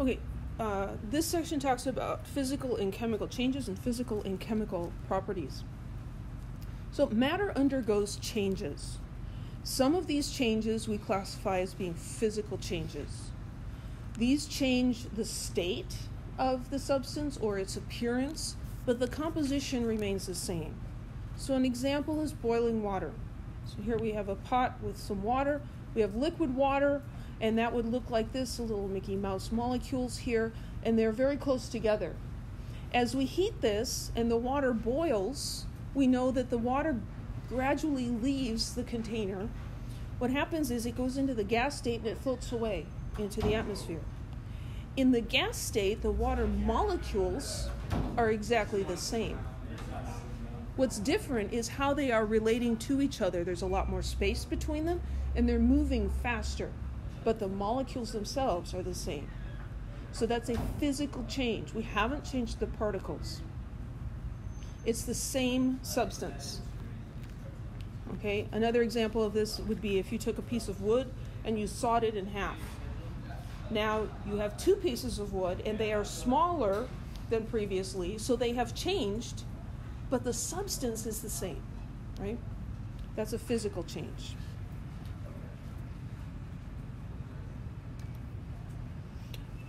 Okay, this section talks about physical and chemical changes and physical and chemical properties. So matter undergoes changes. Some of these changes we classify as being physical changes. These change the state of the substance or its appearance, but the composition remains the same. So an example is boiling water. So here we have a pot with some water. We have liquid water, and that would look like this, a little Mickey Mouse molecules here, and they're very close together. As we heat this and the water boils, we know that the water gradually leaves the container. What happens is it goes into the gas state and it floats away into the atmosphere. In the gas state, the water molecules are exactly the same. What's different is how they are relating to each other. There's a lot more space between them, and they're moving faster. But the molecules themselves are the same. So that's a physical change. We haven't changed the particles. It's the same substance. Okay, another example of this would be if you took a piece of wood and you sawed it in half. Now you have two pieces of wood and they are smaller than previously, so they have changed, but the substance is the same, right? That's a physical change.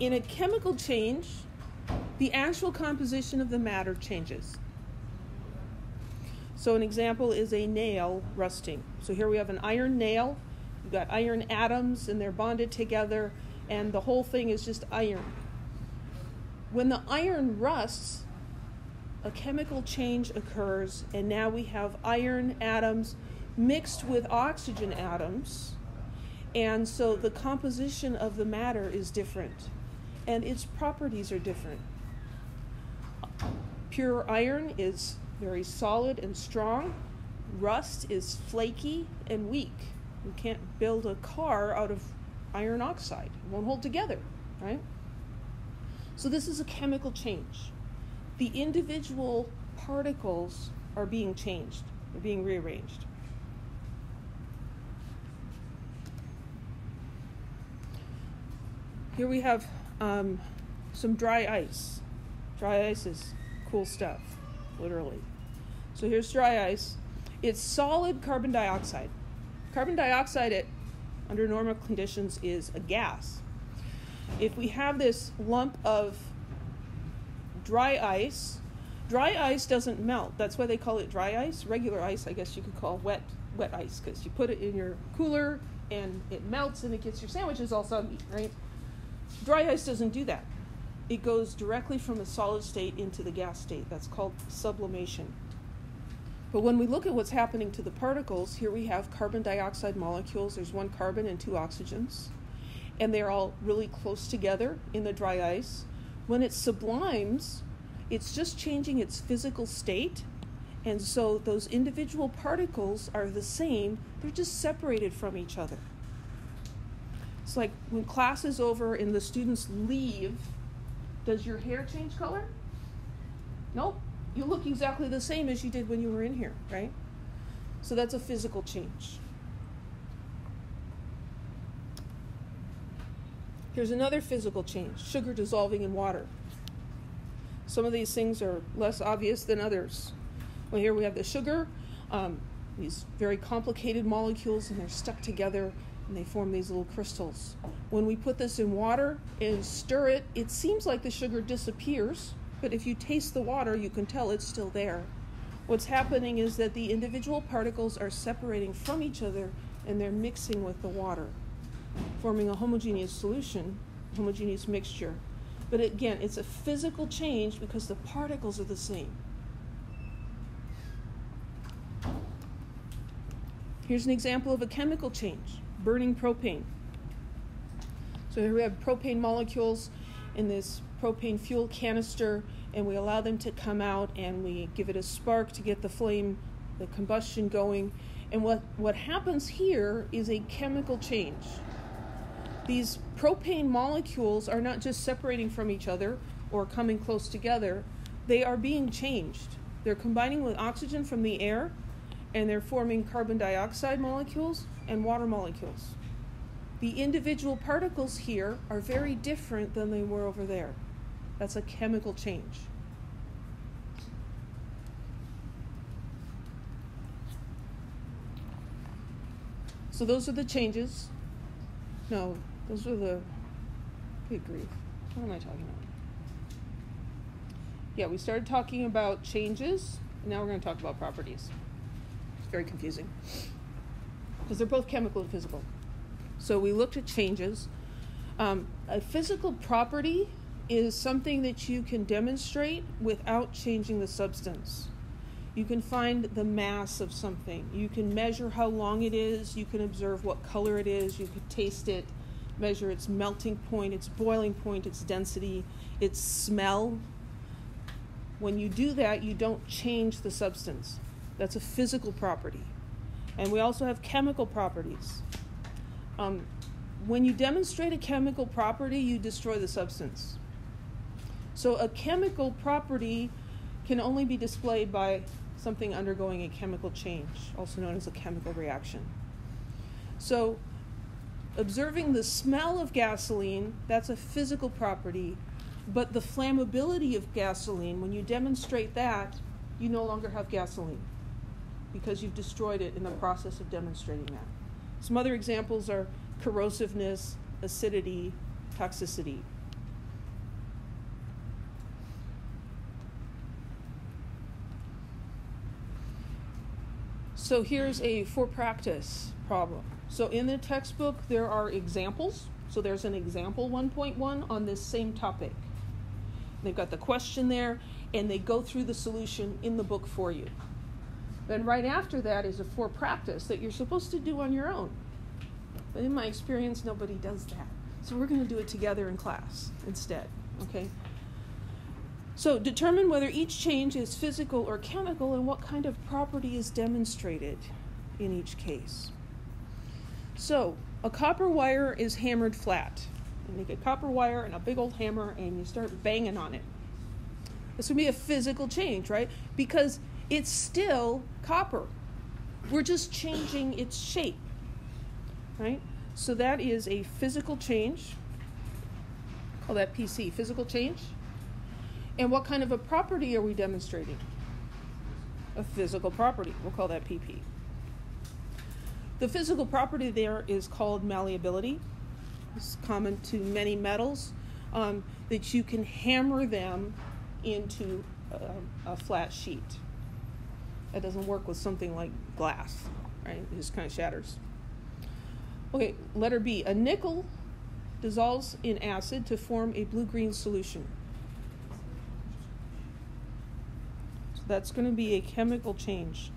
In a chemical change, the actual composition of the matter changes. So an example is a nail rusting. So here we have an iron nail. You've got iron atoms, and they're bonded together, and the whole thing is just iron. When the iron rusts, a chemical change occurs, and now we have iron atoms mixed with oxygen atoms, and so the composition of the matter is different, and its properties are different. Pure iron is very solid and strong. Rust is flaky and weak. You can't build a car out of iron oxide. It won't hold together, right? So this is a chemical change. The individual particles are being changed. They're being rearranged. Here we have some dry ice. Dry ice is cool stuff, literally. So here's dry ice. It's solid carbon dioxide. Carbon dioxide under normal conditions is a gas. If we have this lump of dry ice doesn't melt. That's why they call it dry ice. Regular ice, I guess you could call wet ice, because you put it in your cooler and it melts and it gets your sandwiches all soggy, right? Dry ice doesn't do that. It goes directly from a solid state into the gas state. That's called sublimation. But when we look at what's happening to the particles, here we have carbon dioxide molecules. There's one carbon and two oxygens, and they're all really close together in the dry ice. When it sublimes, it's just changing its physical state, and so those individual particles are the same. They're just separated from each other. It's like when class is over and the students leave, does your hair change color? Nope. You look exactly the same as you did when you were in here, right? So that's a physical change. Here's another physical change, sugar dissolving in water. Some of these things are less obvious than others. Well, here we have the sugar, these very complicated molecules, and they're stuck together, and they form these little crystals. When we put this in water and stir it, it seems like the sugar disappears, but if you taste the water, you can tell it's still there. What's happening is that the individual particles are separating from each other, and they're mixing with the water, forming a homogeneous solution, homogeneous mixture. But again, it's a physical change because the particles are the same. Here's an example of a chemical change, burning propane. So here we have propane molecules in this propane fuel canister, and we allow them to come out, and we give it a spark to get the flame, the combustion going. And what happens here is a chemical change. These propane molecules are not just separating from each other or coming close together, they are being changed. They're combining with oxygen from the air, and they're forming carbon dioxide molecules and water molecules. the individual particles here are very different than they were over there. That's a chemical change. So those are the changes. No, those are the, good grief, what am I talking about? Yeah, we started talking about changes, and now we're going to talk about properties. It's very confusing, because they're both chemical and physical. So we looked at changes. A physical property is something that you can demonstrate without changing the substance. You can find the mass of something. You can measure how long it is. You can observe what color it is. You can taste it, measure its melting point, its boiling point, its density, its smell. When you do that, you don't change the substance. That's a physical property. And we also have chemical properties. When you demonstrate a chemical property, you destroy the substance. So a chemical property can only be displayed by something undergoing a chemical change, also known as a chemical reaction. So observing the smell of gasoline, that's a physical property, but the flammability of gasoline, when you demonstrate that, you no longer have gasoline because you've destroyed it in the process of demonstrating that. Some other examples are corrosiveness, acidity, toxicity. So here's a for practice problem. So in the textbook, there are examples. So there's an example 1.1 on this same topic. They've got the question there, and they go through the solution in the book for you. Then right after that is a for practice that you're supposed to do on your own. But in my experience, nobody does that. So we're going to do it together in class instead, okay? So determine whether each change is physical or chemical and what kind of property is demonstrated in each case. So a copper wire is hammered flat. You make a copper wire and a big old hammer and you start banging on it. This would be a physical change, right? Because it's still copper. We're just changing its shape, right? So that is a physical change. Call that PC, physical change. And what kind of a property are we demonstrating? A physical property. We'll call that PP. The physical property there is called malleability. It's common to many metals, that you can hammer them into a flat sheet. That doesn't work with something like glass, right? It just kind of shatters. Okay, letter B. A nickel dissolves in acid to form a blue-green solution. So that's going to be a chemical change.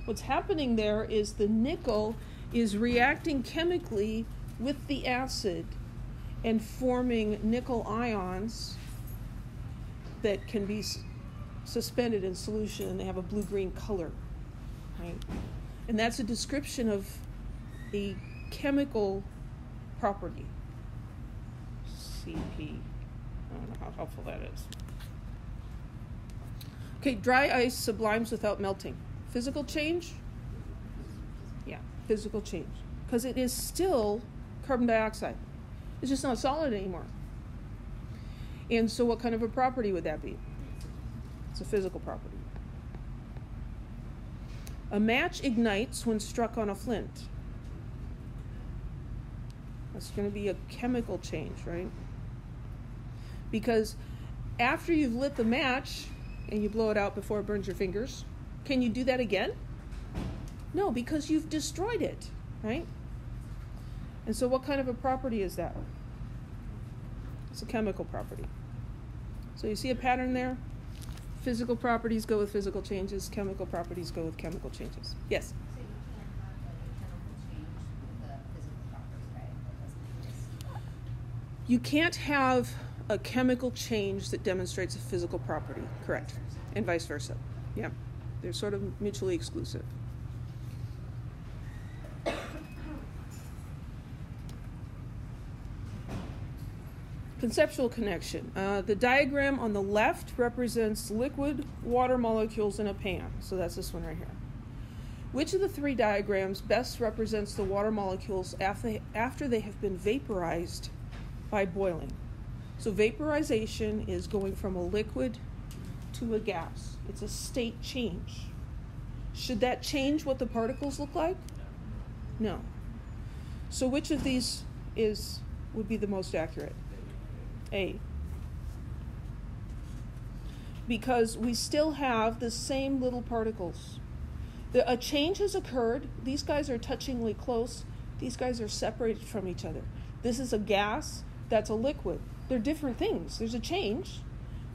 What's happening there is the nickel is reacting chemically with the acid and forming nickel ions that can be suspended in solution, and they have a blue-green color, right? And that's a description of a chemical property. CP. I don't know how helpful that is. Okay, dry ice sublimes without melting. Physical change? Yeah, physical change. Because it is still carbon dioxide. It's just not solid anymore. And so what kind of a property would that be? It's a physical property. A match ignites when struck on a flint. That's going to be a chemical change, right? Because after you've lit the match and you blow it out before it burns your fingers, can you do that again? No, because you've destroyed it, right? And so what kind of a property is that? It's a chemical property. So you see a pattern there? Physical properties go with physical changes. Chemical properties go with chemical changes. Yes? So you can't have a chemical change with the physical properties, right? You can't have a chemical change that demonstrates a physical property. Correct. And vice versa. Yeah. They're sort of mutually exclusive. Conceptual connection. The diagram on the left represents liquid water molecules in a pan. So that's this one right here. Which of the three diagrams best represents the water molecules after they have been vaporized by boiling? So vaporization is going from a liquid to a gas. It's a state change. Should that change what the particles look like? No. So which of these would be the most accurate? A. Because we still have the same little particles. A change has occurred. These guys are touchingly close. These guys are separated from each other. This is a gas. That's a liquid. They're different things. There's a change,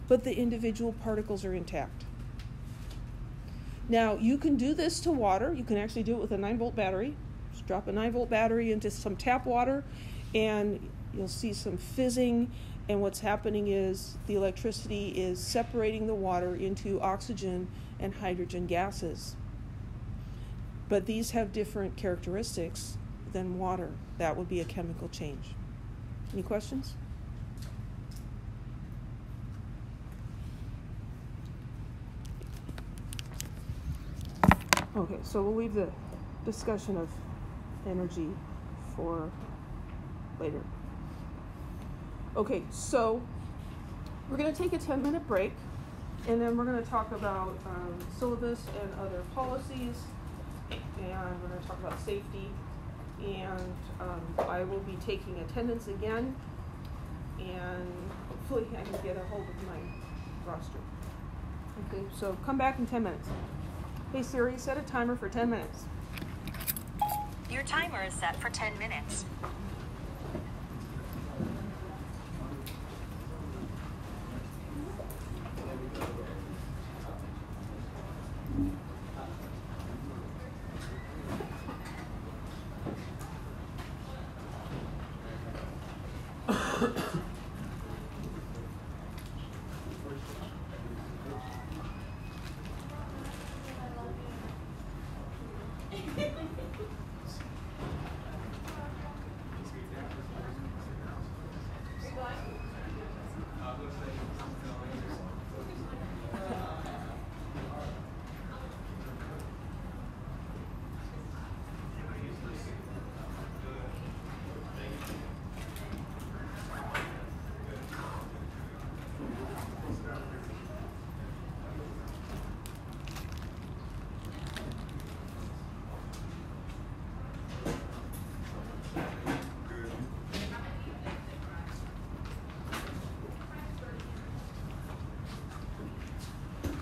but the individual particles are intact. Now, you can do this to water. You can actually do it with a 9-volt battery. Just drop a 9-volt battery into some tap water, and you'll see some fizzing, and what's happening is the electricity is separating the water into oxygen and hydrogen gases. But these have different characteristics than water. That would be a chemical change. Any questions? Okay, so we'll leave the discussion of energy for later. Okay, so we're going to take a 10-minute break, and then we're going to talk about syllabus and other policies, and we're going to talk about safety, and I will be taking attendance again, and hopefully I can get a hold of my roster. Okay, so come back in 10 minutes. Hey Siri, set a timer for 10 minutes. Your timer is set for 10 minutes.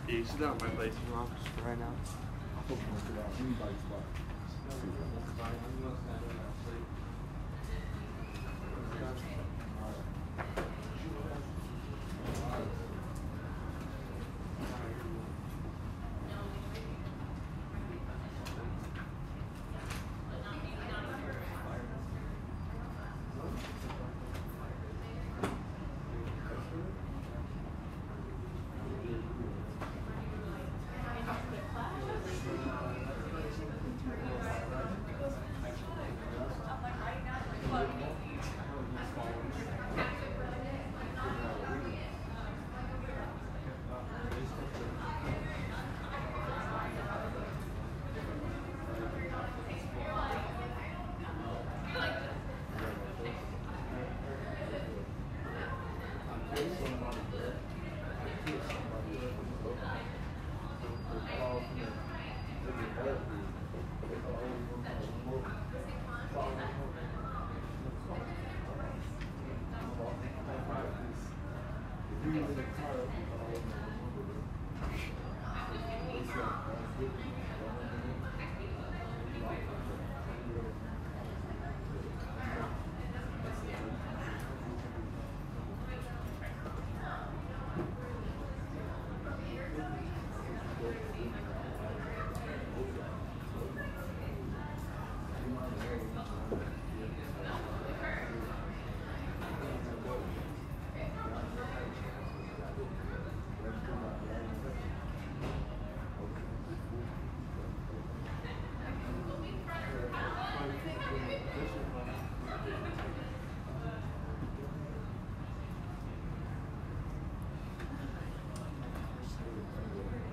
You sit down in my place, you want right now?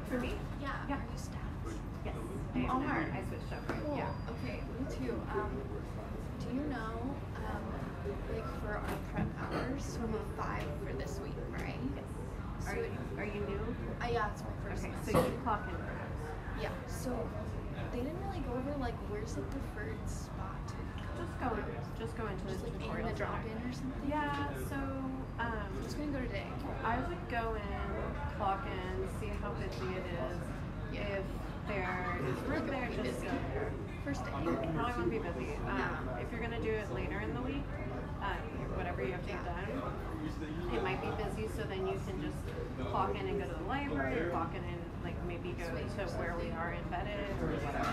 For me? Yeah. Yes. I'm Omar. Do you know, like for our prep hours, so we have 5 for this week, right? Are you new? Yeah, it's my first Okay, semester. so you clock in for us. Yeah, so they didn't really go over like where's the preferred spot to Just go into just the like in tutorial the drop center. in or something. Yeah, so I'm just gonna go today. I would go in, clock in, see how busy it is. Yeah. If there is room there, just go there. First day. You probably won't be busy. If you're gonna do it later in the week, whatever you have to get done, it might be busy. So then you can just clock in and go to the library, or clock in and like maybe go to where we are embedded or whatever.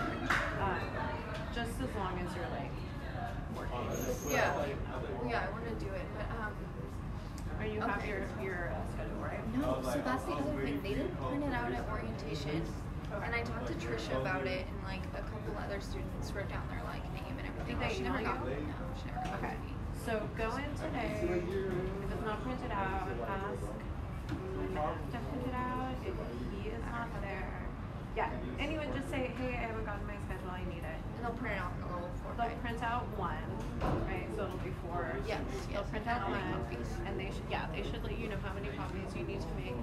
Just as long as you're like working. Yeah, I want to do it, but Or you have your schedule, right? no. So that's the other thing. They didn't print it out at orientation, and I talked to Trisha about it, and like a couple other students wrote down their like name and everything. Did they She never email got you? one. No, she never got Okay. one. So go in today. If it's not printed out, ask Matt to print it out. If he is not there, yeah. Anyway, just say, hey, I haven't gotten my schedule. I need it. And they'll print it out in a little They'll format. print out one, right? So it'll be 4. Yes, They'll yes. print And out how many one, copies? and they should let you know how many copies you need to make.